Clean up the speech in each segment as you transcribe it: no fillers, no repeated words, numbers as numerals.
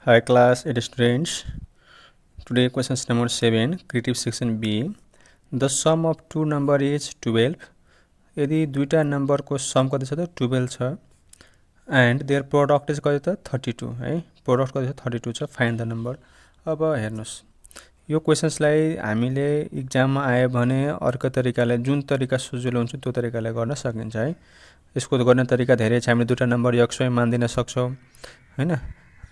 Hi class, it students. Today questions number 7, creative section B. The sum of two number is 12. यदि दुईटा number को some कति छ त 12 छ and their product is कति त 32 है प्रोडक्ट कति छ 32 छ फाइन्ड द नम्बर। अब हेर्नुस् यो क्वेशन्सलाई हामीले एक्जाममा आयो भने अर्को तरिकाले जुन तरिका सजिलो हुन्छ त्यो तरिकाले गर्न सकिन्छ है। यसको गर्ने तरिका धेरै छ। हामीले दुईटा नम्बर xy मान्दिन सक्छौं हैन।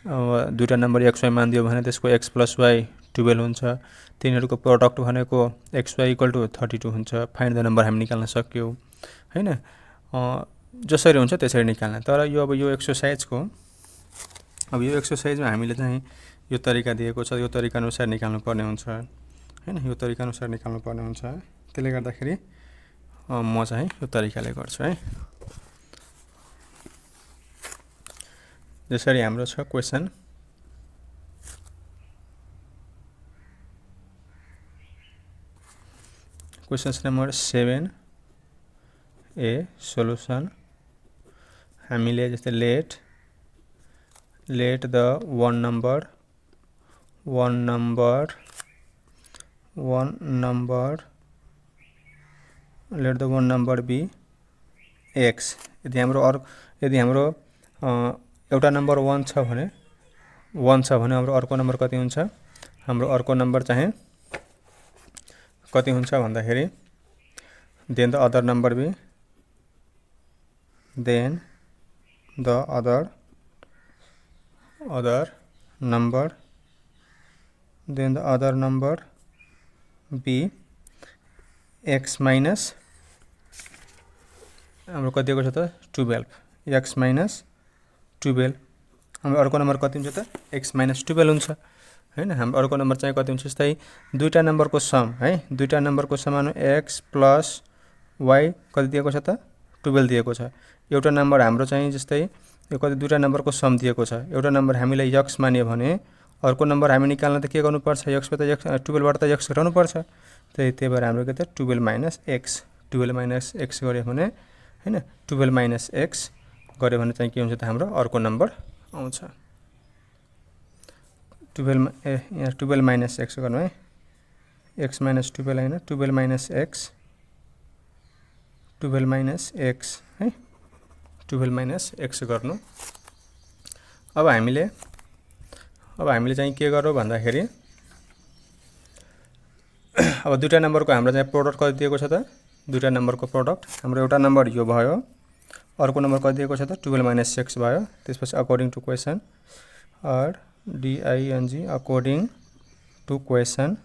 अब दुईटा नम्बर xy मान्दियो भने त्यसको x + y 12 हुन्छ। तिनीहरुको प्रोडक्ट भनेको xy = 32 हुन्छ। फाइन्ड द नम्बर हामी निकाल्न सक्यौ हैन। जसरी हुन्छ त्यसरी निकाल्न। तर यो अब यो एक्सरसाइजको यो एक्सरसाइजमा हामीले चाहिँ यो तरिका दिएको छ, यो तरिका अनुसार निकाल्नु पर्ने हुन्छ हैन। यो तरिका अनुसार निकाल्नु पर्ने हुन्छ। त्यसले गर्दाखेरि म चाहिँ यो तरिकाले गर्छु है। जसरी हाम्रो छ क्वेशन नम्बर 7 ए सोलुसन। हामीले जस्तै late the one number be x। यदि हाम्रो एउटा नम्बर 1 छ भने हाम्रो अर्को नम्बर कति हुन्छ? हाम्रो अर्को नम्बर चाहिँ कति हुन्छ भन्दाखेरि then the other number be x minus हाम्रो कति दिएको छ त 12 x minus 12। हाम्रो अर्को नम्बर कति हुन्छ त x minus 12 हुन्छ हैन। हाम्रो अर्को नम्बर चाहिँ कति हुन्छ? जस्तै दुईटा नम्बरको सम है। दुईटा नम्बरको समान x + y कति दिएको छ त 12 दिएको छ। एउटा नम्बर हाम्रो चाहिँ जस्तै यो कति दुईटा नम्बरको सम दिएको छ। एउटा नम्बर हामीले x मान्यो भने अर्को नम्बर हामी निकाल्न त के गर्नु पर्छ? x बाट x 12 बाट त x घटाउनु पर्छ। त्यही भएर हाम्रो के त 12 - x गर्यो भने हैन 12 - x गर्यो भने चाहिँ के हुन्छ त हाम्रो अर्को नम्बर आउँछ। 12 - x गर्नु है। x - 12 हैन 12 - x है 12 - x गर्नु। अब हामीले चाहिँ के गरौ भन्दाखेरि अब दुईटा नम्बरको हाम्रो चाहिँ प्रोडक्ट कति दिएको छ त? दुईटा नम्बरको प्रोडक्ट हाम्रो एउटा नम्बर यो भयो, अर्को नम्बर कति दिएको छ त 12 - x भयो। त्यसपछि according to question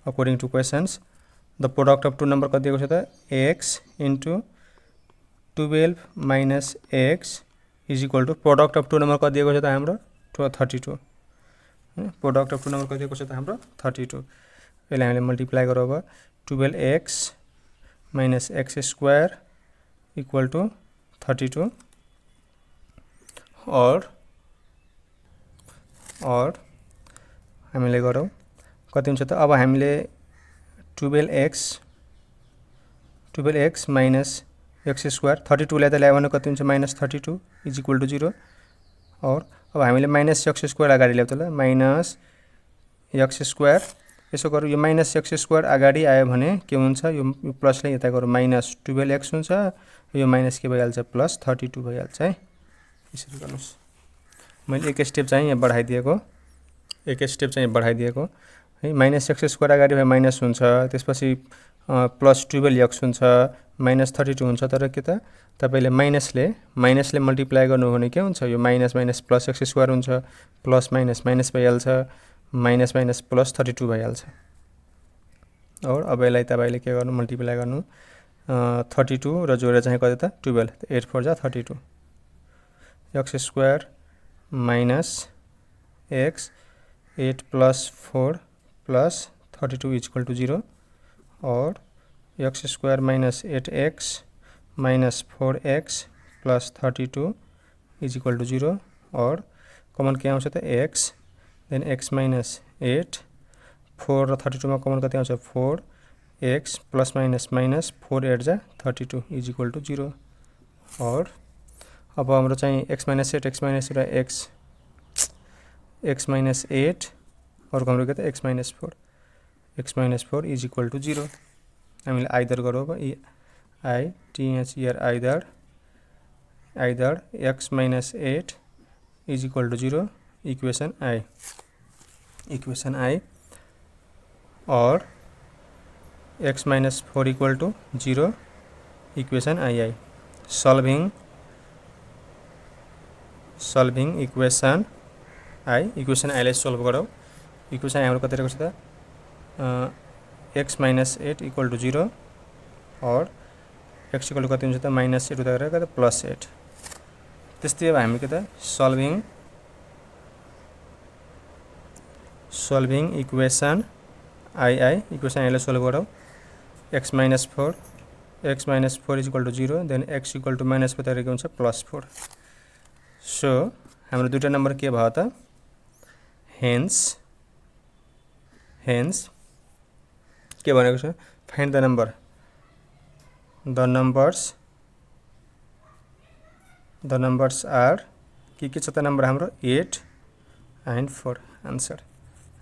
according to questions the product of two number कति दिएको छ त x into 12 minus x is equal to product of two number कति दिएको छ त हाम्रो 32। प्रोडक्ट अफ टू नम्बर कति दिएको छ त हाम्रो 32। यसलाई हामीले मल्टिप्लाई गरौ। अब 12x minus x square equal to 32 और हामीले गरौ कति हुन्छ त? अब हामीले 12x minus x square 32 लाई त ल्यायो भने कति हुन्छ -32 is equal to 0। और अब हामीले माइनस x स्क्वायर अगाडि ल्याउ त ल माइनस x स्क्वायर। यसो गरौ यो माइनस x स्क्वायर अगाडि आयो भने के हुन्छ? यो प्लसले यता गरौ माइनस 12x हुन्छ। यो माइनस के भइहाल्छ प्लस 32 भइहाल्छ है। यसरी गर्नुस्। मैले एक स्टेप चाहिँ यहाँ बढाइदिएको है। माइनस x स्क्वायर अगाडि भए माइनस हुन्छ, त्यसपछि प्लस 12x हुन्छ, माइनस 32 हुन्छ। तर के त तपाईले माइनसले मल्टिप्लाई गर्नु हो भने के हुन्छ? यो माइनस प्लस x स्क्वायर हुन्छ, प्लस माइनस भइहाल्छ, माइनस प्लस 32 भइहाल्छ। और अब यसलाई तपाईले के गर्नु मल्टिप्लाई गर्नु 32 र जोडेर चाहिँ कति त 12 8 4 जा 32 x square minus x 8 + 4 + 32 is equal to 0 और x square minus 8x minus 4x plus 32 is equal to 0 और कमन के आउँछ त x then x minus 8 4 र 32 मा कमन कति आउँछ 4x plus minus 4 8 जा 32 is equal to 0 और अब हाम्रो चाहिँ x minus 8 र x x माइनस 8 और हाम्रो के त x minus 4 is equal to 0 हामीले आइदर गरौँ अब आई टीएच here either x minus 8 is equal to 0 equation I or x minus 4 equal to 0 equation I solving equation I solve गरौँ इक्वेशन आई हाम्रो कति रहेको छ त x माइनस 8 इक्वल टू 0 और x इक्वल टू कति हुन्छ त माइनस 8 उता गरेर प्लस 8 त्यस्तै अब हामी के त सल्भिङ इक्वेशन आईलाई सल्भ गरौँ x minus 4 is equal to 0 then x equal to minus 4 तरिका हुन्छ प्लस 4 सो हाम्रो दुईटा नम्बर के भयो त हेन्स के भनेको छ फाइन्ड द नम्बर्स आर के छ त नम्बर हाम्रो 8 एन्ड 4 आन्सर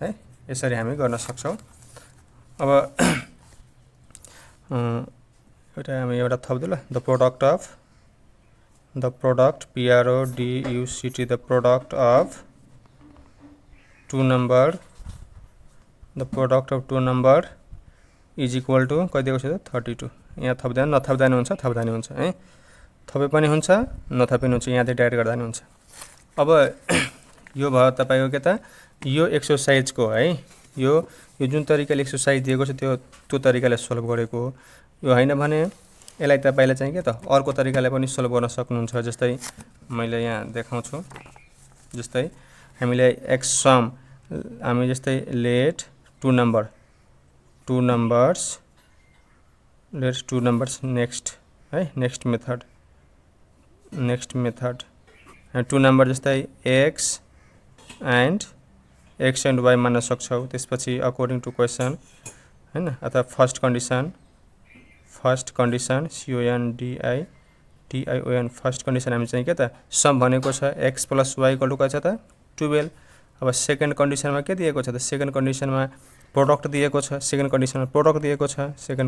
है यसरी हामी गर्न सक्छौं अब एउटा थप्दै ल the product PRODUCT the product of two number is equal to कति दिएको छ त 32 यहाँ थप्दा नथप्दा नि हुन्छ थप्दा नि हुन्छ है थपे पनि हुन्छ नथपे पनि हुन्छ यहाँ डाइरेक्ट गर्दा नि हुन्छ अब यो भयो तपाईको के त यो एक्सरसाइज को है यो जुन तरिकाले एक्सरसाइज दिएको छ त्यो तरिकाले सल्भ गरेको हो यो हैन भने यसलाई तपाईले चाहिँ के त अर्को तरिकाले पनि सल्भ गर्न सक्नुहुन्छ जस्तै मैले यहाँ देखाउँछु जस्तै हामीले x सम हामी जस्तै लेट टू नम्बर्स नेक्स्ट है नेक्स्ट मेथड टू नम्बर जस्तै x एन्ड y मान्न सक्छौ त्यसपछि अकॉर्डिङ टु क्वेशन हैन अथवा first condition CONDITION first condition हामी चाहिँ के त सम भनेको छ x + y = कति छ त 12 अब सेकेन्ड कन्डिसनमा के दिएको छ त सेकेन्ड कन्डिसनमा प्रोडक्ट दिएको छ सेकेन्ड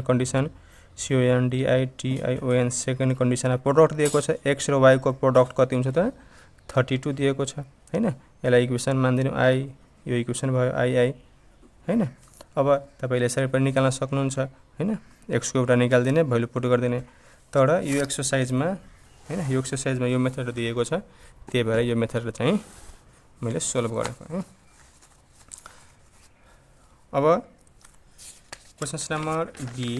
कन्डिसन CONDITION सेकेन्ड कन्डिसनमा प्रोडक्ट दिएको छ x र y को प्रोडक्ट कति हुन्छ त 32 दिएको छ हैन यसलाई इक्वेसन मान्दिनु आई यो इक्वेसन भयो आई हैन अब तपाईले यसरी पनि निकाल्न सक्नुहुन्छ हैन x को एउटा निकाल्दिने भ्यालु पुट गर्दिने तर यो एक्सरसाइजमा हैन यो मेथड दिएको छ त्यही भएर यो मेथड चाहिँ मैले सल्भ गरेको है अब question number B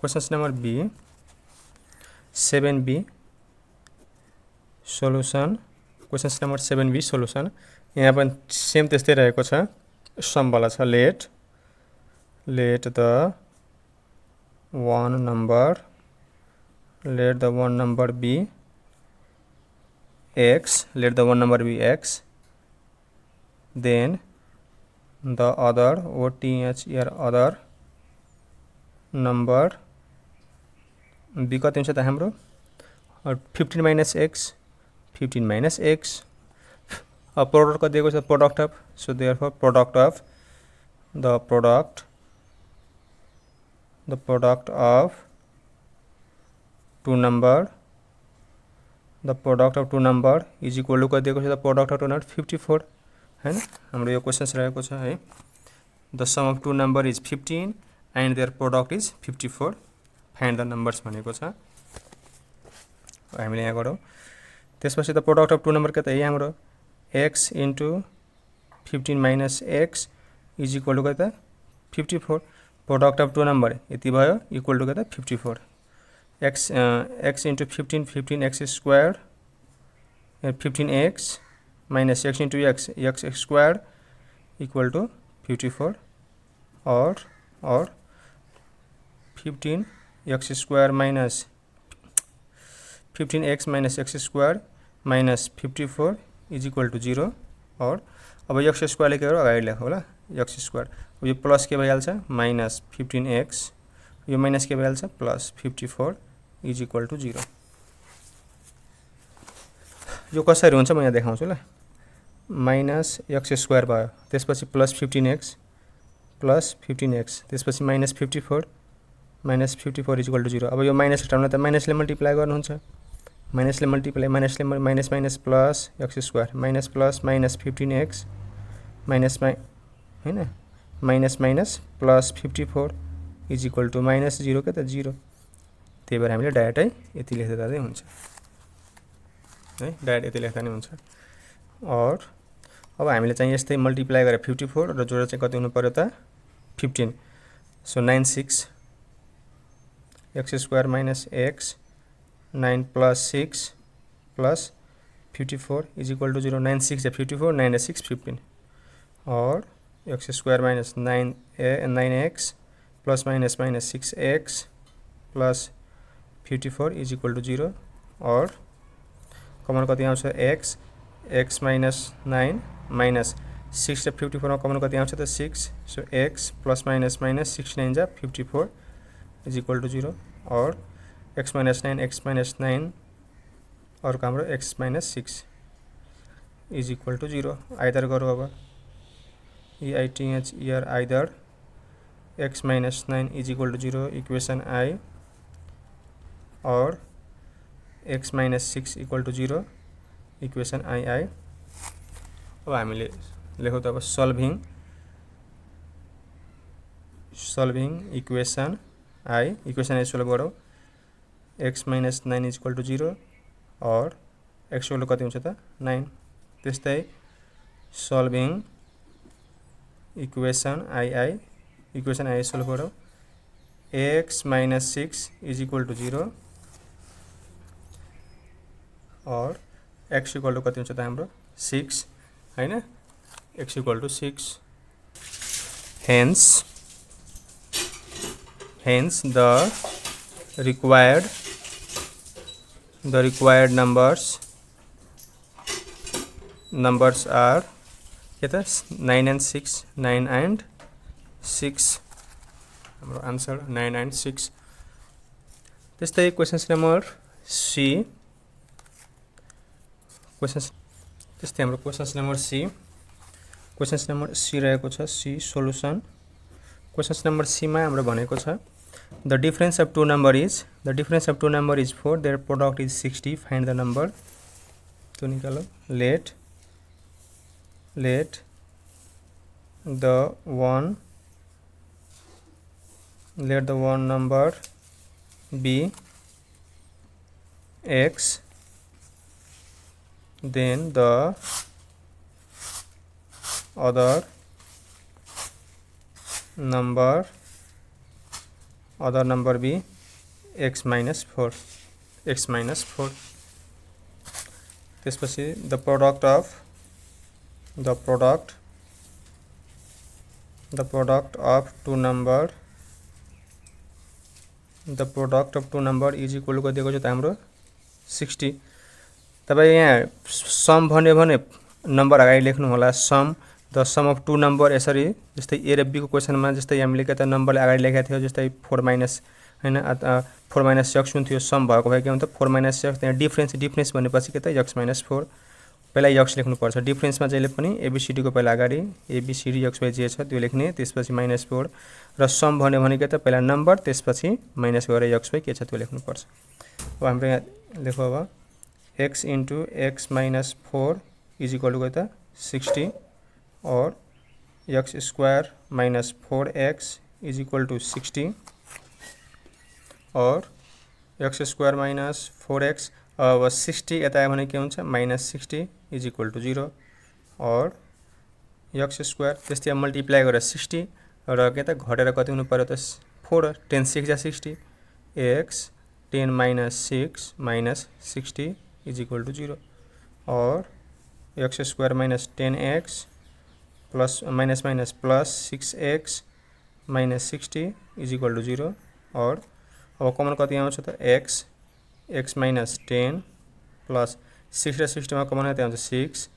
question number B 7b solution question number 7b solution यहाँ पनि सेम त्यस्तै रहेको छ सम वाला छ let the one number be x then the other other number b कति हुन्छ त हाम्रो 15 minus x प्रोडक्ट कति दिएको छ product of so therefore product of the product of two number is equal to कति दिएको छ त प्रोडक्ट अफ टू नम्बर 54 हैन हाम्रो यो क्वेशन्स रहेको छ है the sum of two number is 15 and their product is 54 find the numbers भनेको छ हामीले यहाँ गरौँ त्यसपछि त प्रोडक्ट अफ टू नम्बर के त यहाँ हाम्रो x into 15 minus x is equal to कति 54 प्रोडक्ट अफ टू नम्बर यति भयो इक्वल टु कति 54 x into 15 x squared 15x minus x into x squared equal to 54 or 15x square minus 15x minus x squared minus 54 is equal to 0 और अब x square लेखेर अगाडि लेखौ होला x square यो plus के भइहाल्छ minus 15x यो minus के भइहाल्छ प्लस 54 is equal to 0 यो कसरी हुन्छ म यहाँ देखाउँछु ल। माइनस एक्स स्क्वायर भयो, त्यसपछि प्लस 15x प्लस 15x, त्यसपछि माइनस 54 इक्वल टू 0। अब यो माइनस हटाउन त माइनसले मल्टिप्लाई गर्नुहुन्छ, माइनसले मल्टिप्लाई माइनसले minus minus plus x square minus plus minus 15x minus हैन minus minus plus 54 is equal to minus 0 के त 0। त्यही भएर हामीले डाइरेक्टै यति लेख्दा चाहिँ हुन्छ है, डाइरेक्ट यति लेख्दा नै हुन्छ। और अब हामीले चाहिँ यस्तै मल्टिप्लाई गरेर 54 र जोडेर चाहिँ कति हुनु पर्यो त 15। So 96 x square minus x 9 plus 6 plus 54 is equal to 0। 96 या 54, 9 या 6 15 और x square minus 9x plus minus minus 6x plus 54 is equal to 0 और कमन कति आउँछ x माइनस 9 माइनस 6 र 54 मा कमन कति आउँछ त 6। So x plus minus minus 6 9 जा 54 इज इक्वल टू 0 और x माइनस 9 और हाम्रो x minus 6 is equal to 0। Either गरौँ अब EITH here either x minus 9 is equal to 0 equation I और x minus 6 equal to 0 equation II। अब हामीले लेखौँ त अब सल्भिङ इक्वेसन I सोल्भ गरौँ। x minus 9 is equal to 0 और x सोल्भ कति हुन्छ त 9। त्यस्तै सल्भिङ इक्वेसन I सोल्भ गरौँ। x minus 6 is equal to 0 और x इक्वल टू कति हुन्छ त हाम्रो 6 हैन, x equal to 6। hence the required numbers are के त 9 and 6 9 and 6 हाम्रो आन्सर 9 and 6। त्यस्तै क्वेशन्स नम्बर सी हाम्रो क्वेशन्स नम्बर सी रहेको छ। C solution questions number C मा हाम्रो भनेको छ the difference of two number is 4 their product is 60 find the number. तो निकालो let the one number be x, then the other number be x minus 4। त्यसपछि the product of two number is equal to दिएको छ त हाम्रो 60। तपाईं यहाँ some भन्यो भने नम्बर अगाडि लेख्नु होला। The sum of two number यसरी जस्तै ए र बी को क्वेशनमा जस्तै हामीले के त नम्बरले अगाडि लेखेको थियो जस्तै 4 माइनस हैन 4 माइनस x हुन्थ्यो। सम भएको भए के हुन्छ 4 माइनस x। त्यहाँ डिफरेन्स भनेपछि के त x माइनस 4 पहिला x लेख्नुपर्छ। डिफरेन्समा जहिले पनि एबीसीडी को पहिला अगाडि एबीसीडी एक्स वाई जे छ त्यो लेख्ने, त्यसपछि माइनस 4 र सम भन्यो भने के त पहिला नम्बर त्यसपछि माइनस गरेर एक्स वाई के छ त्यो लेख्नुपर्छ। अब हाम्रो यहाँ लेखौ अब x into x minus 4 is equal to क्या 60 और x square minus 4x is equal to 60 और x square minus 4x अब 60 यता आयो भने के हुन्छ माइनस 60 is equal to 0 और x square त्यस्तै मल्टिप्लाई गरेर 60 र के त घटेर कति हुनु पर्यो त 4 10 6 या 60 x 10 minus 6 minus 60 is equal to 0 और x square minus 10x plus minus minus plus 6x minus 60 is equal to 0 और अब कमन कति आउँछ त x minus 10 plus 6 र 60 मा कमन कति आउँछ 6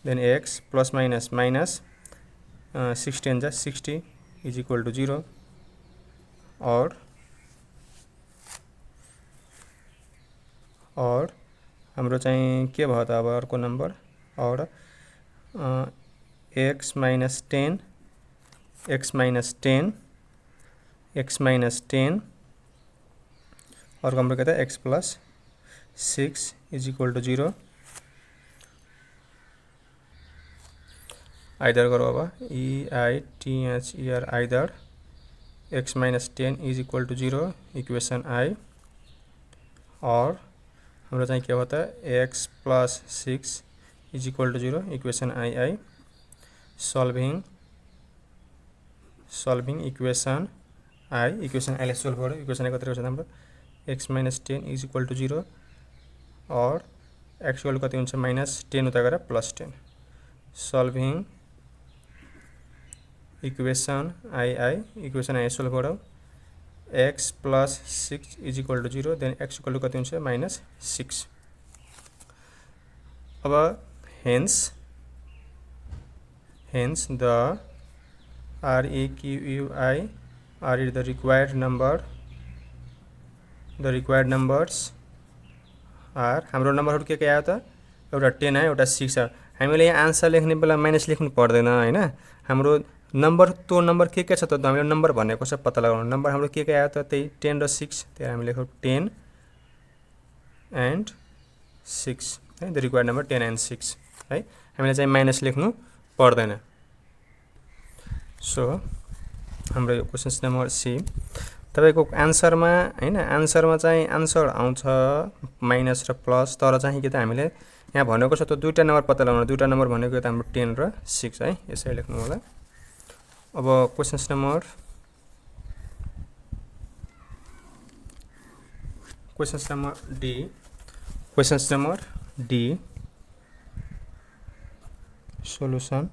then x plus minus minus 16 जा 60 is equal to 0 और हाम्रो चाहिँ के भयो त अब अर्को नम्बर और x minus 10 x minus 10 x minus 10 अर्को हाम्रो के त x plus 6 is equal to 0 either करो अब EITHER either x minus 10 is equal to 0 equation I और हाम्रो चाहिँ के होता है x plus 6 is equal to 0 equation II solving equation I equation I ले सोल्व करो इक्वेशन I कति हुन्छ हाम्रो x minus 10 is equal to 0 और x इक्वल कति हुन्छ माइनस 10 उता गएर plus 10 solving equation II equation I solve करो x plus 6 is equal to 0 then x equal कति हुन्छ माइनस 6 अब hence the REQUI are the required numbers are हाम्रो नम्बरहरु के आयो त एउटा 10 आयो एउटा 6 आयो हामीले यहाँ आन्सर लेख्ने बेला माइनस लेख्नु पर्दैन हैन हाम्रो नम्बर तो नम्बर के छ त हामीले नम्बर भनेको छ पत्ता लगाउनु नम्बर हाम्रो के आयो त त्यही 10 र 6 त्यही हामीले लेखौ 10 and 6 है द रिक्वायर्ड नम्बर 10 and 6 है हामीले चाहिँ माइनस लेख्नु पर्दैन सो हाम्रो क्वेशन्स नम्बर सी तपाईको आन्सरमा हैन आन्सरमा चाहिँ आन्सर आउँछ माइनस र प्लस तर चाहिँ के त हामीले यहाँ भनेको छ त दुईटा नम्बर पत्ता लगाउनु दुईटा नम्बर भनेको त हाम्रो 10 र 6 है यसरी लेख्नु होला अब questions number D solution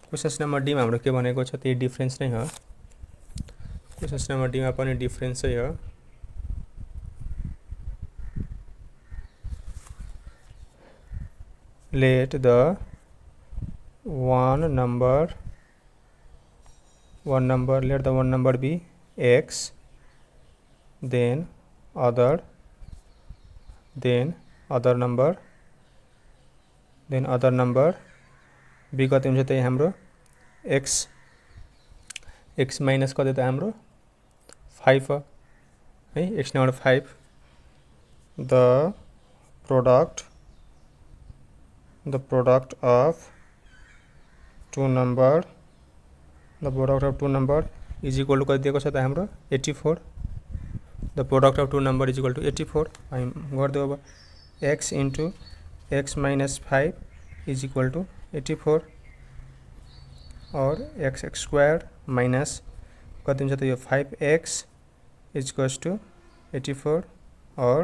questions number D मा हाम्रो के भनेको छ त्यही डिफरेन्स नै हो क्वेशन्स नम्बर डी मा पनि डिफरेन्स है हो let the one number be x then other number b कति हुन्छ त्यही हाम्रो x माइनस कति त हाम्रो 5 हो है x number 5 the product of two number is equal to कति दिएको छ त हाम्रो 84 the product of two number is equal to 84 हामी गर्दै अब x into x minus 5 is equal to 84 और x square minus कति हुन्छ त यो 5x is equals to 84 और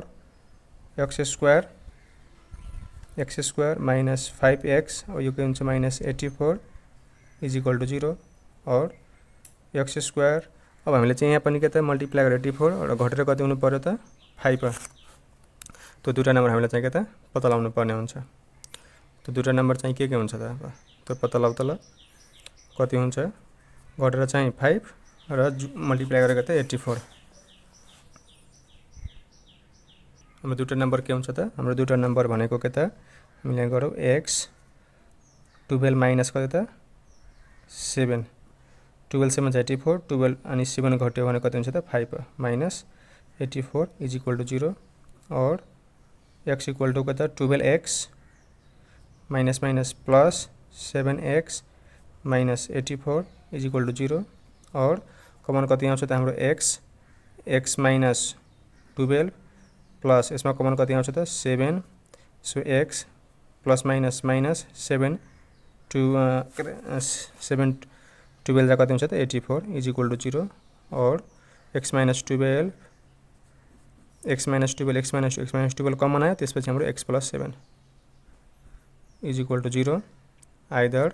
x square minus 5x और यो के हुन्छ minus 84 is equal to 0 और x square अब हामीले चाहिँ यहाँ पनि के त मल्टिप्लाई गरेर 84 और घटेर कति हुनु पर्यो त 5 त्यो दुईटा नम्बर हामीले चाहिँ के त पत्ता लगाउनु पर्ने हुन्छ त्यो दुईटा नम्बर चाहिँ के हुन्छ त अब त्यो पत्ता लगाउ त ल कति हुन्छ घटेर चाहिँ 5 र मल्टिप्लाई गरेर त 84 हाम्रो दुईटा नम्बर के हुन्छ त हाम्रो दुईटा नम्बर भनेको के त हामीले गरौ x 12 माइनस कति त 7 12 7 84 12 अनि 7 घट्यो भने कति हुन्छ त 5 माइनस 84 इज इक्वल टु 0 और x इक्वल टु कति 12x minus minus plus 7x minus 84 is equal to 0 और कमन कति आउँछ त हाम्रो x माइनस 12 प्लस यसमा कमन कति आउँछ त 7 so x plus minus minus 7 12 जा कति हुन्छ त 84 इज इक्वल टु 0 और x माइनस 12 कमन आयो त्यसपछि हाम्रो x plus 7 is equal to 0 either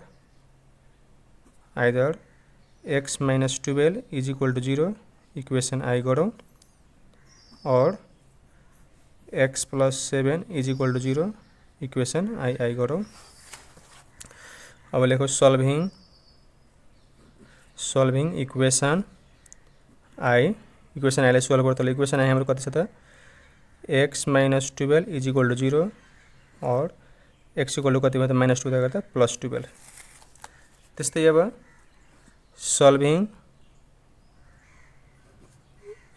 x minus 12 is equal to 0 equation I गरौँ और x plus 7 is equal to 0 equation I गरौँ अब लेखो solving equation I equation I लाई सोल्भ गर्दा इक्वेशन I हाम्रो कति छ त x minus 12 is equal to 0 और x इक्वल टू कति भयो त माइनस 2 गर्दा प्लस 12। त्यस्तै अब solving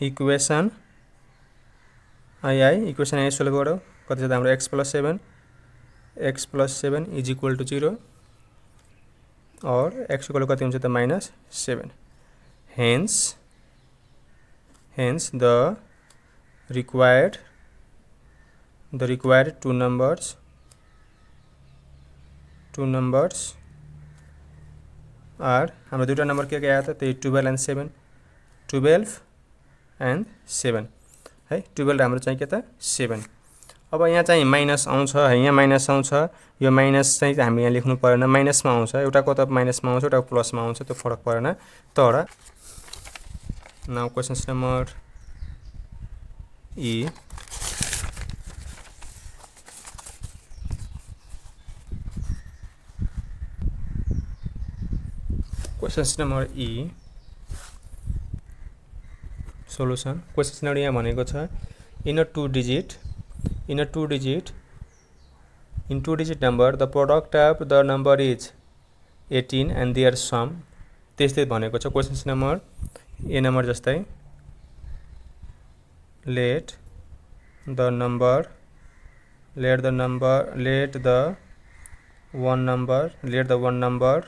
equation I equation I solve गरौँ। कति छ त हाम्रो x plus 7 is equal to 0 और x इक्वल टू कति हुन्छ त minus 7। hence the required two numbers are हाम्रो दुईटा नम्बर के आयो त त्यही 12 and 7 12 and 7 है। 12 हाम्रो चाहिँ के त 7। अब यहाँ चाहिँ माइनस आउँछ है, यहाँ माइनस आउँछ, यो माइनस चाहिँ हामी यहाँ लेख्नु परेन, माइनसमा आउँछ, एउटाको त माइनसमा आउँछ एउटाको प्लसमा आउँछ, त्यो फरक परेन। तर नाउ क्वेशन्स नम्बर ई क्वेशन्स नम्बर ई सोल्युसन। क्वेशन्स नम्बर यहाँ भनेको छ in a two digit number the product of the number is 18 and their sum। त्यस्तै भनेको छ क्वेशन्स नम्बर ए नम्बर जस्तै let the one number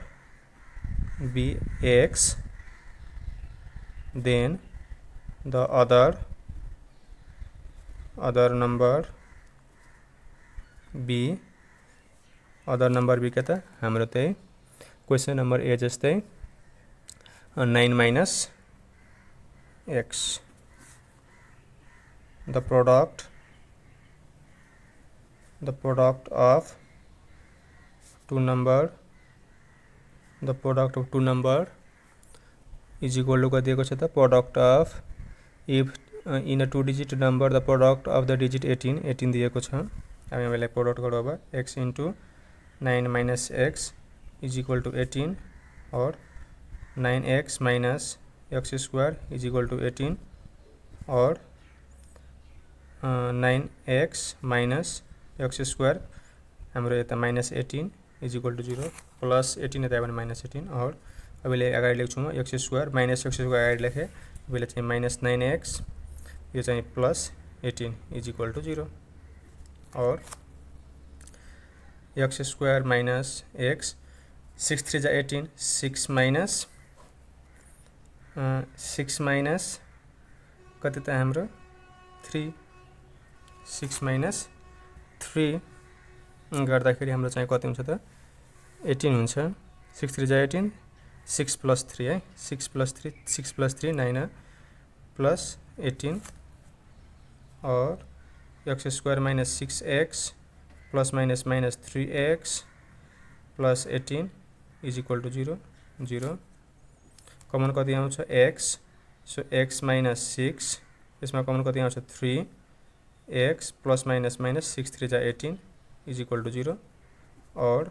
be x then the other number be के त हाम्रो त्यही क्वेशन नम्बर ए जस्तै 9 minus x the product of two number is equal to कति दिएको छ त product of if in a two digit number the product of the digit 18 दिएको छ। अब यसलाई प्रोडक्ट गरौँ। अब x into 9 minus x is equal to 18 और 9x minus x square is equal to 18 और 9x minus x square हाम्रो यता minus 18 is equal to 0 plus 18 यता भने minus 18 और अब यसले अगाडि लेख्छु म x square minus x square अगाडि लेखेँ। अब यसले चाहिँ minus 9x यो चाहिँ plus 18 is equal to 0 और x square minus x 6 3 18 6 minus कति त हाम्रो 3 6 minus 3 गर्दाखेरि हाम्रो चाहिँ कति हुन्छ त 18 हुन्छ। 6 3 18 6 plus 3 है 6 plus 3 9 plus 18 और x square minus 6x plus minus 3x plus 18 is equal to 0 common कति आउँछ x सो x minus 6 यसमा कमन कति आउँछ 3x plus minus 6 3 18 is equal to 0 और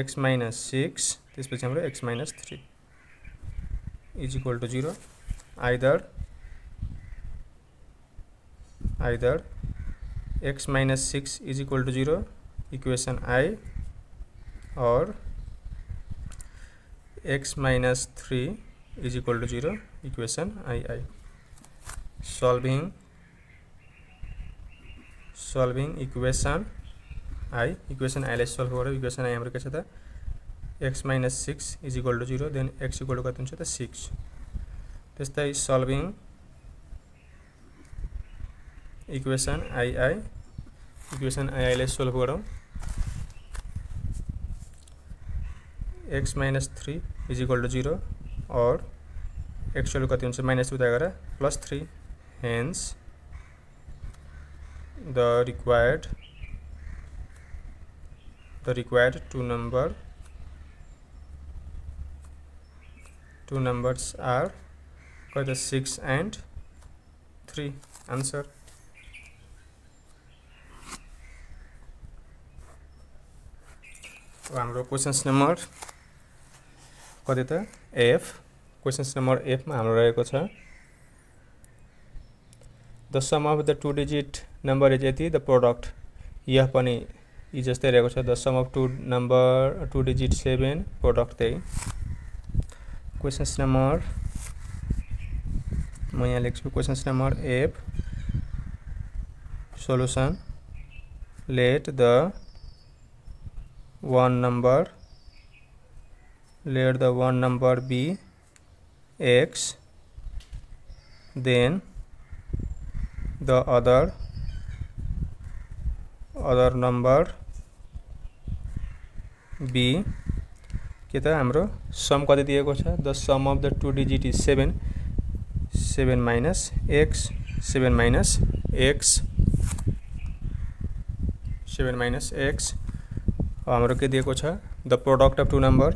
x minus 6 त्यसपछि हाम्रो x minus 3 is equal to 0 either x minus 6 is equal to 0 equation I or x minus 3 is equal to 0 equation II। solving equation I लाई solve गरौँ। equation I हाम्रो के छ त x minus 6 is equal to 0 then x equal to कति हुन्छ त 6। त्यस्तै solving equation II लाई solve गरौँ। x minus 3 is equal to 0 और x equal to कति हुन्छ minus 2 गरेर plus 3 hence the required two numbers are कति 6 and 3 answer। हाम्रो क्वेशन्स नम्बर कति त F क्वेशन्स नम्बर F मा हाम्रो रहेको छ the sum of the 2 digit number is यति, द प्रोडक्ट यह पनि यी जस्तै रहेको छ। The sum of 2 digit 7 product त्यही। क्वेसन्स नम्बर म यहाँ लेख्छु questions number F solution let the one number be x, then the other number be के त हाम्रो सम कति दिएको छ। The sum of the 2 digit is 7 minus x 7 minus x हाम्रो के दिएको छ। The product of 2 number,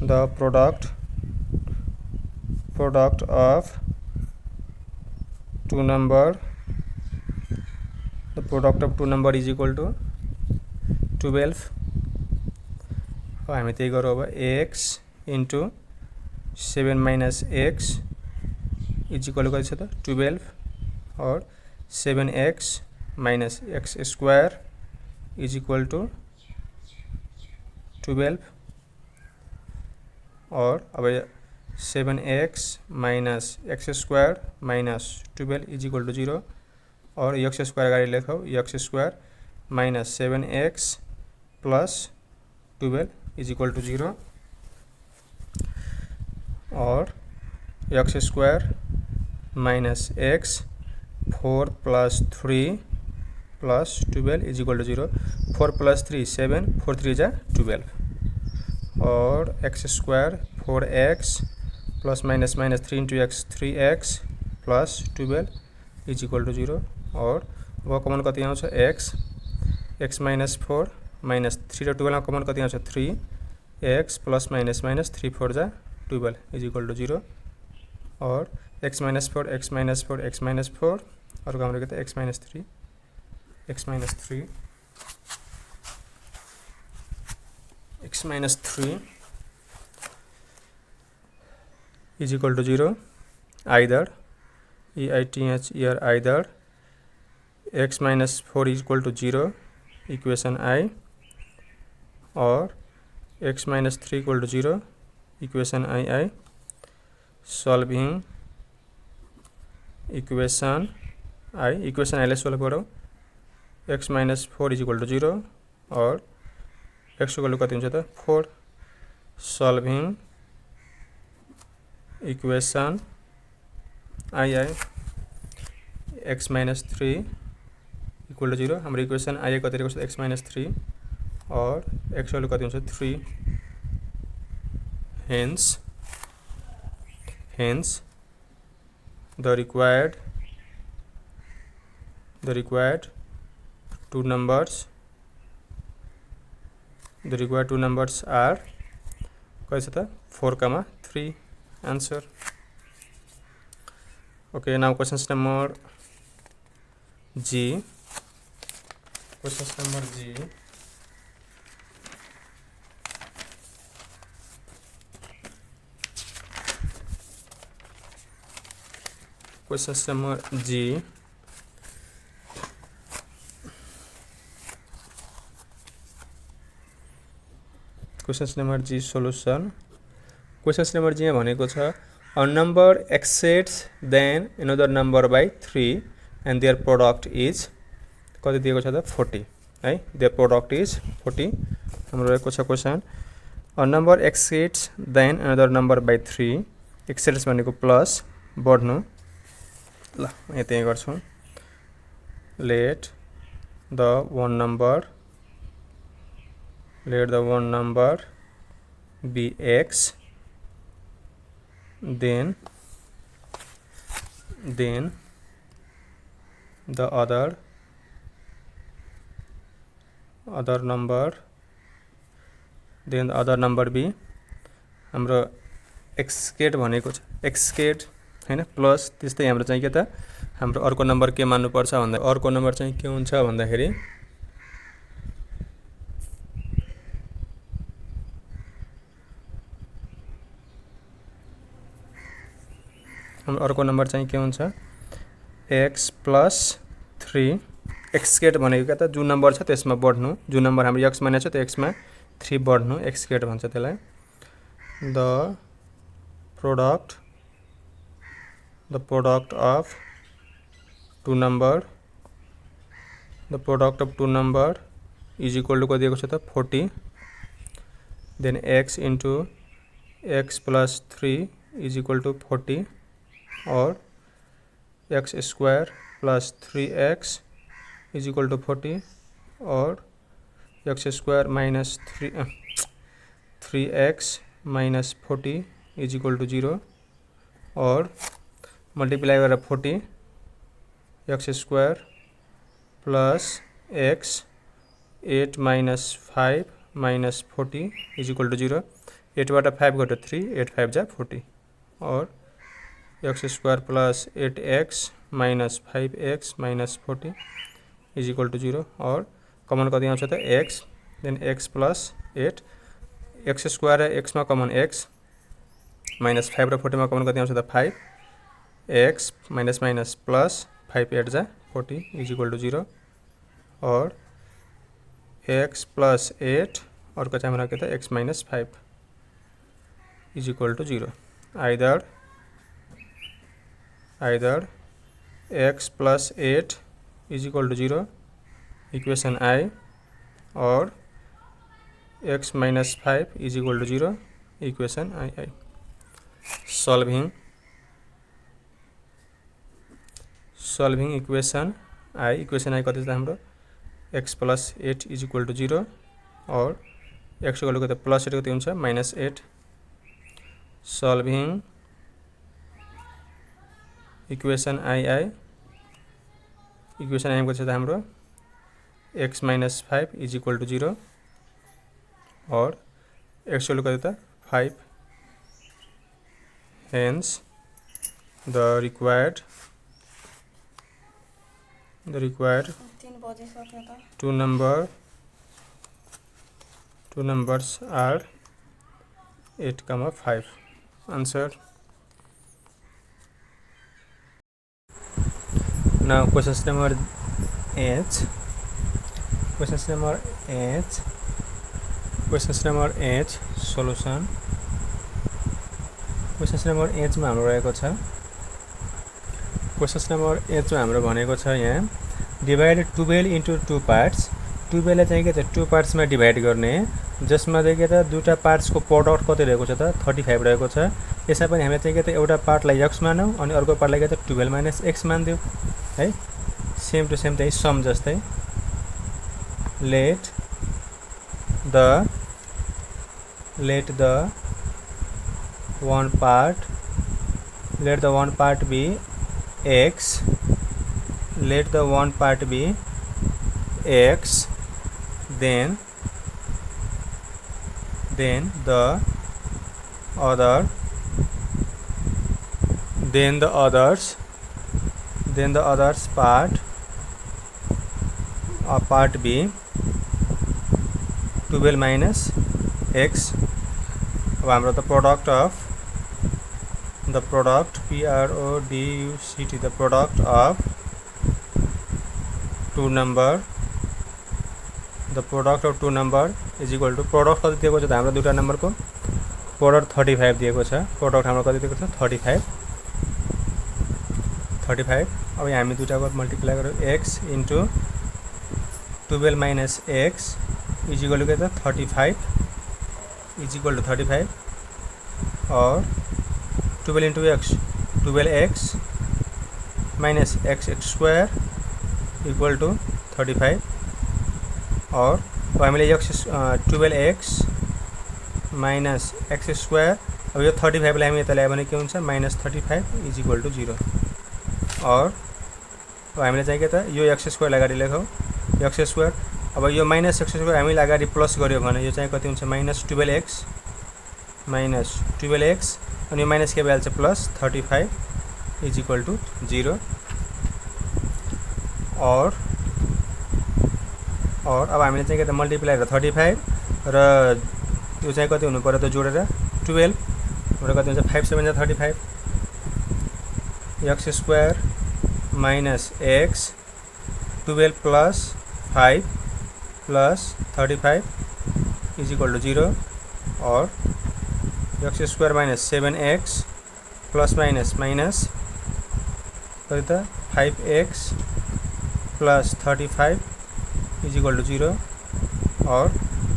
the product of 2 number, the product of 2 number is equal to 12। हामी त्यही गरौँ अब। x into 7 minus x is equal कति छ त 12 और 7x minus x square is equal to 12 और अब 7x minus x square minus 12 is equal to 0 और x स्क्वायर अगाडि लेखौँ। x square minus 7x plus 12 is equal to 0 और x square minus x 4 plus 3 plus 12 is equal to 0। 4 plus 3 7, 4 3 जा 12 और x square 4x plus minus 3 into x 3x plus 12 is equal to 0 और अब common कति आउँछ x minus 4 minus 3 र 12 common कति आउँछ 3x प्लस माइनस 3 4 जा 12 इज इक्वल टू 0 और x माइनस 4 और हाम्रो के त x minus 3 x minus 3 is equal to 0 either either x minus 4 is equal to 0 equation I or x minus 3 equal to 0 equation II solving equation I ले solve करो। x minus 4 is equal to 0 और x equal to कति हुन्छ त 4 solving equation II x minus 3 equal to 0 हाम्रो equation I कति रहेको छ x minus 3 और x equal to कति हुन्छ 3 hence the required two numbers are कति छ त 4, 3 answer. Okay, now questions number G. Questions number G. Questions number G. Questions number G solution. Questions number G भनेको छ a number exceeds then another number by 3 and their product is कति दिएको छ त 40 है। their product is 40 हाम्रो रहेको छ question a number exceeds then another number by 3 exceeds भनेको प्लस बढ्नु ल म यतै गर्छु let the one number be x then the other number be हाम्रो एक्सकेट भनेको छ एक्सकेट हैन प्लस त्यस्तै हाम्रो चाहिँ के त हाम्रो अर्को नम्बर के मान्नु पर्छ भन्दा अर्को नम्बर चाहिँ के हुन्छ भन्दाखेरि हाम्रो अर्को नम्बर चाहिँ के हुन्छ एक्स प्लस 3 एक्स स्क्वायर भनेको क्या त जुन नम्बर छ त्यसमा बढ्नु, जुन नम्बर हाम्रो एक्स मानेको छ त्यो एक्समा 3 बढ्नु, एक्स स्क्वायर भन्छ त्यसलाई। The product of two number is equal to कति दिएको छ त 40, then x into x plus 3 is equal to 40 और x square plus 3x is equal to 40 और x square minus 3x minus 40 is equal to 0 और multiply गरेर 40 x square plus x 8 minus 5 minus 40 is equal to 0, 8 बाट 5 घट्यो 3, 8 5 जा 40 और x square plus 8x minus 5x minus 40 is equal to 0 और common कति आउँछ त x, then x plus 8, x square र x मा कमन x माइनस 5 र 40 मा कमन कति आउँछ त 5, x माइनस माइनस प्लस 5 8 जा 40 इज इक्वल टू 0 और x प्लस 8 और कचा में रखे था x minus 5 is equal to 0। Either x plus 8 is equal to 0 equation I और x minus 5 is equal to 0 equation II। Solving equation I, equation I कति छ हाम्रो x plus 8 is equal to 0 और x इक्वल टू प्लस 8 कति हुन्छ minus 8। Solving equation II, equation I कति छ हाम्रो x minus 5 is equal to 0 और x equal to 5। Hence the required two numbers are 8, 5. Answer. Now questions number 8. Solution. Questions number 8 में हाम्रो रहेको छ। क्वेशन्स नम्बर 8 में हाम्रो भनेको छ यहाँ डिवाइड 12 इन्टु 2 पार्ट्स। 12 चाहिँ के छ 2 पार्ट्स में डिवाइड गर्ने, जसमा चाहिँ के त दुईटा पार्ट्स को प्रोडक्ट कति रहेको छ त 35 रहेको छ। यसमा पनि हामीले चाहिँ के त एउटा पार्टलाई x मानौं अनि अर्को पार्टलाई के त 12 माइनस x मान्दियौ है। सेम टु सेम चाहिँ सम जस्तै late the one part be x, then the others part be 12 minus x। अब हाम्रो त product of the product of two number is equal to product कति दिएको छ त हाम्रो दुईटा नम्बर को प्रोडक्ट 35 दिएको छ। प्रोडक्ट हाम्रो कति दिएको छ 35। अब हामी दुईटाको मल्टिप्लाई गरौँ x into 12 minus x is equal to के त 35 इज इक्वल टु 35 और 12 into x 12x minus x square equal to 35 और हामीले 12x माइनस x स्क्वायर। अब यो 35 लाई हामी यता ल्यायो भने के हुन्छ माइनस 35 इज इक्वल टू 0 और हामीले चाहिँ के त यो x स्क्वायर अगाडि लेखौँ x स्क्वायर। अब यो माइनस x स्क्वायर हामीले अगाडि प्लस गर्यो भने यो चाहिँ कति हुन्छ माइनस 12x अनि यो माइनस के भइहाल्छ प्लस 35 इज इक्वल टू 0 और अब हामीले चाहिँ के त मल्टिप्लाई गरेर 35 र यो चाहिँ कति हुनु पर्यो त जोडेर 12 र कति हुन्छ 5 7 35 x square minus x 12 plus 5 plus 35 is equal to 0 और x square minus 7x plus minus minus कति त 5x plus 35 is equal to 0 और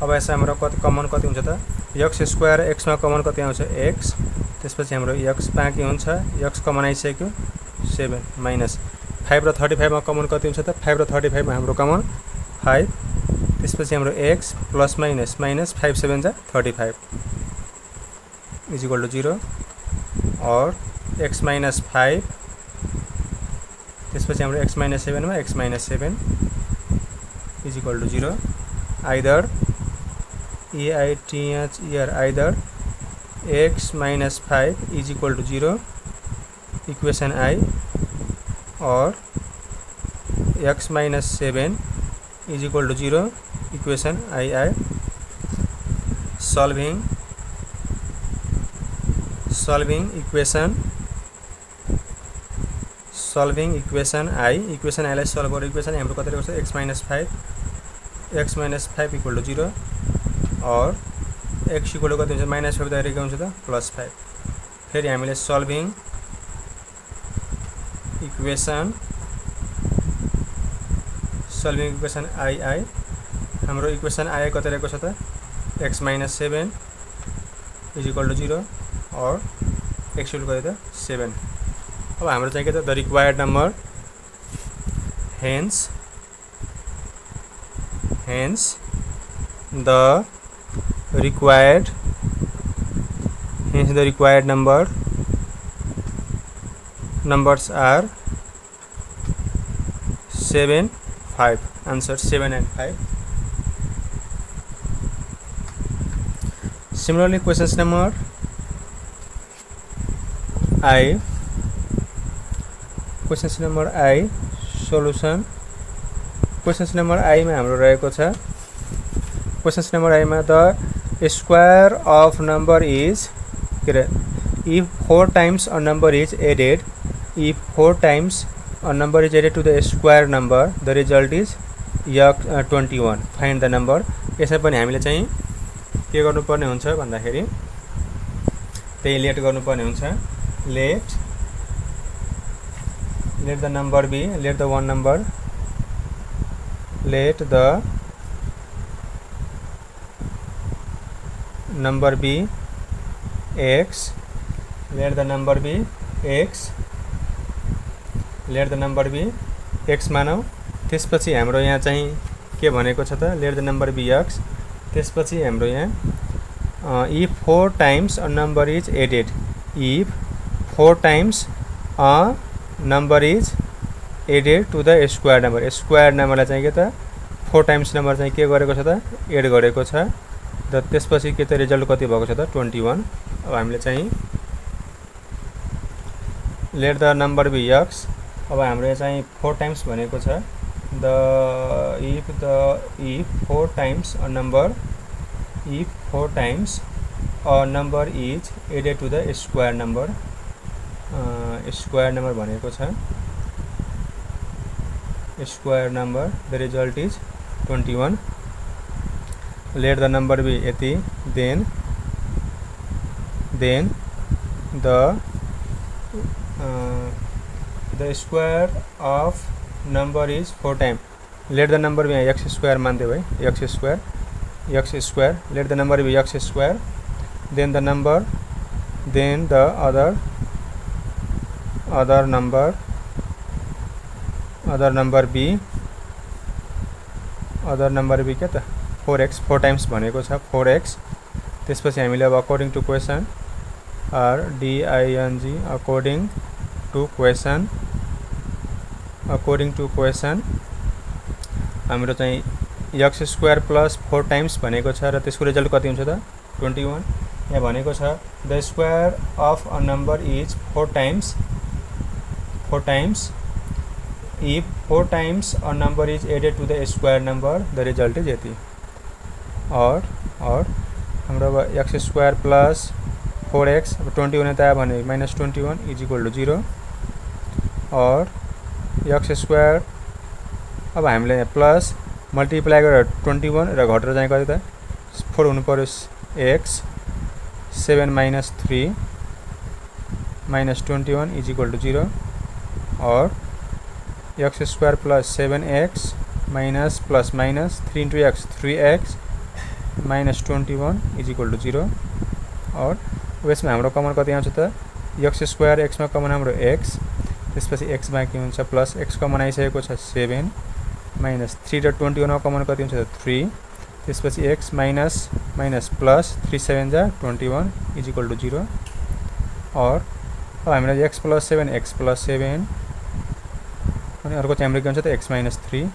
अब यसमा हाम्रो कति कमन कति हुन्छ त एक्स स्क्वायर एक्समा कमन कति आउँछ x त्यसपछि हाम्रो x बाँकी हुन्छ x कमन आइसक्यो 7 माइनस 5 र 35 मा कमन कति हुन्छ त 5 र 35 मा हाम्रो कमन 5 त्यसपछि हाम्रो x प्लस माइनस माइनस 5 7 जा 35 इज इक्वल टू 0 और x माइनस 5 त्यसपछि हाम्रो x माइनस 7 मा x minus 7 is equal to 0 either either x minus 5 is equal to 0 equation I or x minus 7 is equal to 0 equation II. Solving equation I लाई solve गरेर equation हाम्रो कति रहेको छ x minus 5 equal to 0 और x equal to कति हुन्छ minus 5 direct हुन्छ त प्लस 5 फेरि हामीले सल्भिङ इक्वेसन आई हाम्रो इक्वेसन आई कति रहेको छ त x minus 7 is equal to 0 और x इक्वल कति त 7 अब हाम्रो चाहिँ के त the required number hence the required numbers are 7 5 answer 7 and 5. Similarly questions number I solution questions number I मा हाम्रो रहेको छ questions number I मा the square of number is if 4 times a number is added to the square number the result is 21 find the number. यसै पनि हामीले चाहिँ के गर्नुपर्ने हुन्छ भन्दाखेरि त्यही लेट गर्नुपर्ने हुन्छ let the number be let the one number let the number be x let the number be x मानौ त्यसपछि हाम्रो यहाँ चाहिँ के भनेको छ त let the number be x त्यसपछि हाम्रो यहाँ if 4 times a number is added if 4 times a number is added to the square number लाई चाहिँ के त 4 times नम्बर चाहिँ के गरेको छ त एड गरेको छ र त्यसपछि के त रिजल्ट कति भएको छ त 21. अब हामीले चाहिँ let the number be x अब हाम्रो चाहिँ 4 times भनेको छ if 4 times a number is added to the square number भनेको छ square number the result is 21. Let the number be यति then the square of number is 4 times let the number be x square मान्दै है x square let the number be x square then the other number be के त 4x 4 times भनेको छ 4x त्यसपछि हामीले अब according to question according to question हाम्रो चाहिँ x square plus 4 times भनेको छ र त्यसको रिजल्ट कति हुन्छ त 21. यहाँ भनेको छ the square of a number is 4 times if 4 times a number is added to the square number the result is यति और हाम्रो x square plus 4x अब 21 यता भने -21 इज इक्वल टू 0 और एक्स स्क्वायर अब हामीले प्लस मल्टिप्लाई गरेर 21 र घटेर चाहिँ कति त 4 हुनु पर्यो x 7 minus 3 minus 21 is equal to 0 और x square plus 7x minus plus minus 3 into x 3x minus 21 is equal to 0 और यसमा हाम्रो कमन कति आउँछ त एक्स स्क्वायर एक्स में कमन हाम्रो एक्स त्यसपछि एक्स बाँकी हुन्छ प्लस एक्स कमन आइसकेको छ 7 माइनस 3 र 21 में कमन कति हुन्छ त 3 त्यसपछि एक्स माइनस माइनस प्लस 3 7 जा 21 इज इक्वल टू 0 और अब हामीलाई एक्स प्लस 7 एक्स प्लस 7 अनि अर्को चाहिँ हाम्रो के हुन्छ त x minus 3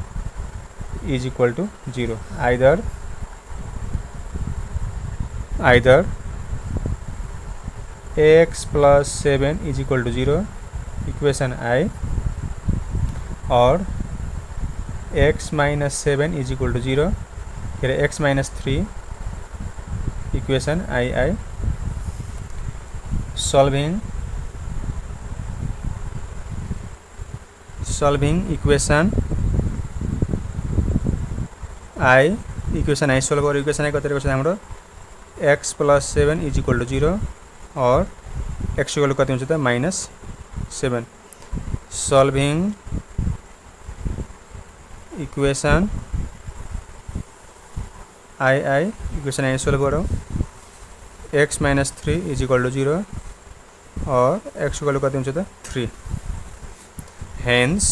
is equal to 0 either x plus 7 is equal to 0 equation I or x minus 7 is equal to 0 here x minus 3 equation II solving equation I solve और equation I कति रहेको छ हाम्रो x plus 7 is equal to 0 और x equal कति हुन्छ त minus 7 solving equation I equation I solve गरौँ x minus 3 is equal to 0 और x इक्वल कति हुन्छ त 3 hence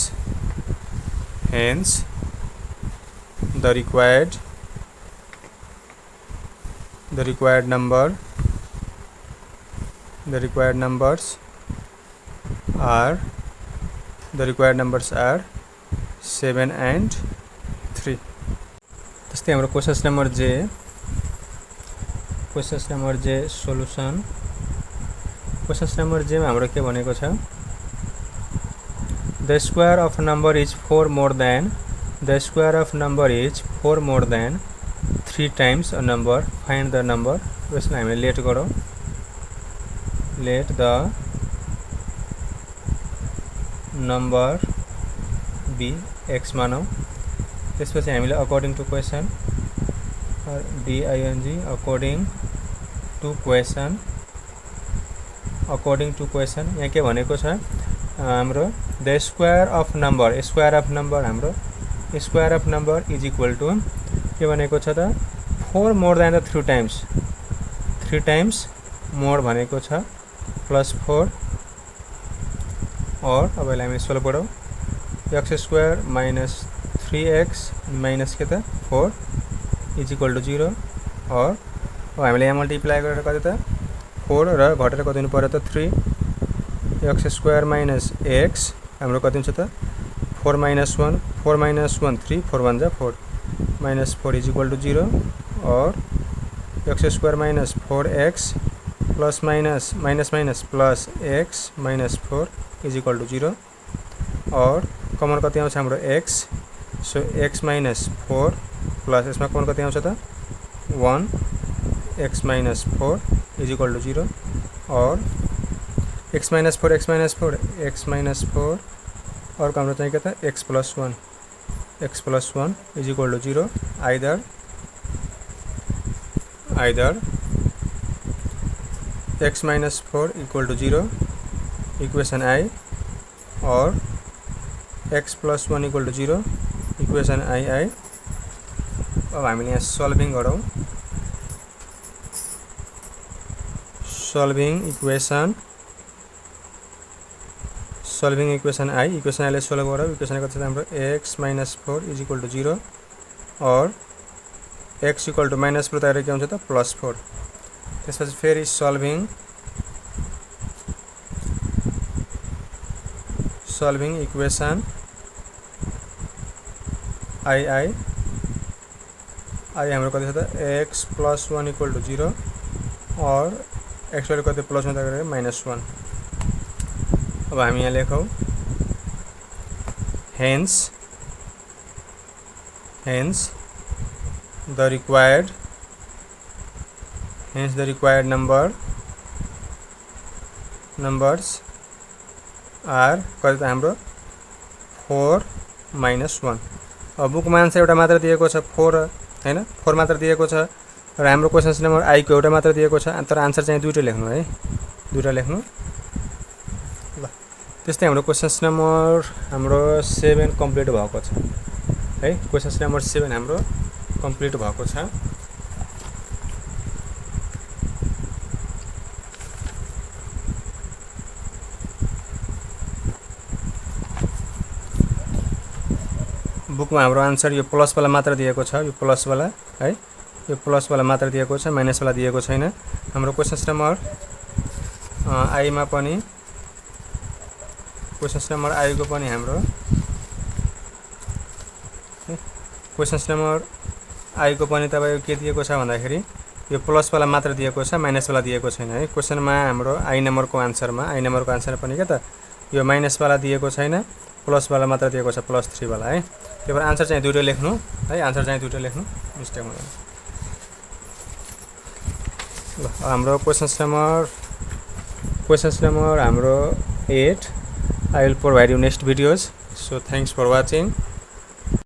the required numbers are 7 and 3 त्यस्तै हाम्रो क्वेशन्स नम्बर जे सोलुसन क्वेशन्स नम्बर जे मा हाम्रो के भनेको छ the square of number is 4 more than 3 times a number find the number यसलाई हामीले लेट गरौँ let the number be x मानौ त्यसपछि हामीले according to question or ding according to question यहाँ के भनेको छ हाम्रो the square of number हाम्रो square of number is equal to के भनेको छ त 4 more than the 3 times more भनेको छ प्लस 4 और अब यसलाई हामी सोल्भ गरौँ x square minus 3x minus के त 4 इज इक्वल टू 0 और अब हामीले यहाँ मल्टिप्लाई गरेर कति त 4 र घटेर कति हुनु पर्यो त 3 एक्स स्क्वायर माइनस एक्स हाम्रो कति हुन्छ त 4 माइनस 1 3 4 1 जा 4 माइनस 4 इज इक्वल टू 0 और x square minus 4x plus minus plus x minus 4 is equal to 0 और कमन कति आउँछ हाम्रो x so x minus 4 plus यसमा कमन कति आउँछ त 1 x minus 4 is equal to 0 और x माइनस 4 और हाम्रो चाहिँ के त x plus 1 is equal to 0 either x minus 4 equal to 0 equation I or x plus 1 equal to 0 equation II अब हामीले यहाँ सल्भिङ गरौँ solving equation I equation I ले सोल्भ गरौँ इक्वेसन कति छ हाम्रो x minus 4 is equal to 0 और x equal to minus 4 तयार के हुन्छ त प्लस 4 त्यसपछि फेरि सल्भिङ इक्वेसन आई हाम्रो कति छ त x प्लस 1 इक्वल टू 0 और x वाले कति प्लस 1 गरेर माइनस 1 अब हामी यहाँ लेखौँ hence the required numbers are कति त हाम्रो 4 - 1। अब बुकमा आन्सर एउटा मात्र दिएको छ 4 हैन, 4 मात्र दिएको छ र हाम्रो क्वेशन्स नम्बर आई को एउटा मात्र दिएको छ, तर आन्सर चाहिँ दुईटा लेख्नु है, दुईटा लेख्नु। ल त्यस्तै हाम्रो क्वेशन्स नम्बर हाम्रो 7 कम्प्लिट भएको छ है। क्वेशन्स नम्बर 7 हाम्रो कम्प्लिट भएको छ। बुकमा हाम्रो आन्सर यो प्लस वाला मात्र दिएको छ, यो प्लस वाला है, यो प्लस वाला मात्र दिएको छ, माइनस वाला दिएको छैन। हाम्रो क्वेशन्स नम्बर आईमा पनि, क्वेशन्स नम्बर आई को पनि हाम्रो क्वेशन्स नम्बर आई को पनि तपाईको के दिएको छ भन्दाखेरि यो प्लस वाला मात्र दिएको छ, माइनस वाला दिएको छैन है। क्वेशनमा हाम्रो आई नम्बरको आन्सरमा, आई नम्बरको आन्सर पनि के त यो माइनस वाला दिएको छैन, प्लस वाला मात्र दिएको छ, +3 वाला है। त्यही भएर आन्सर चाहिँ दुईटा लेख्नु है, आन्सर चाहिँ दुईटा लेख्नु, मिस्टेक हुँदैन। ल हाम्रो क्वेशन्स नम्बर हाम्रो 8 I will provide you next videos. So thanks for watching.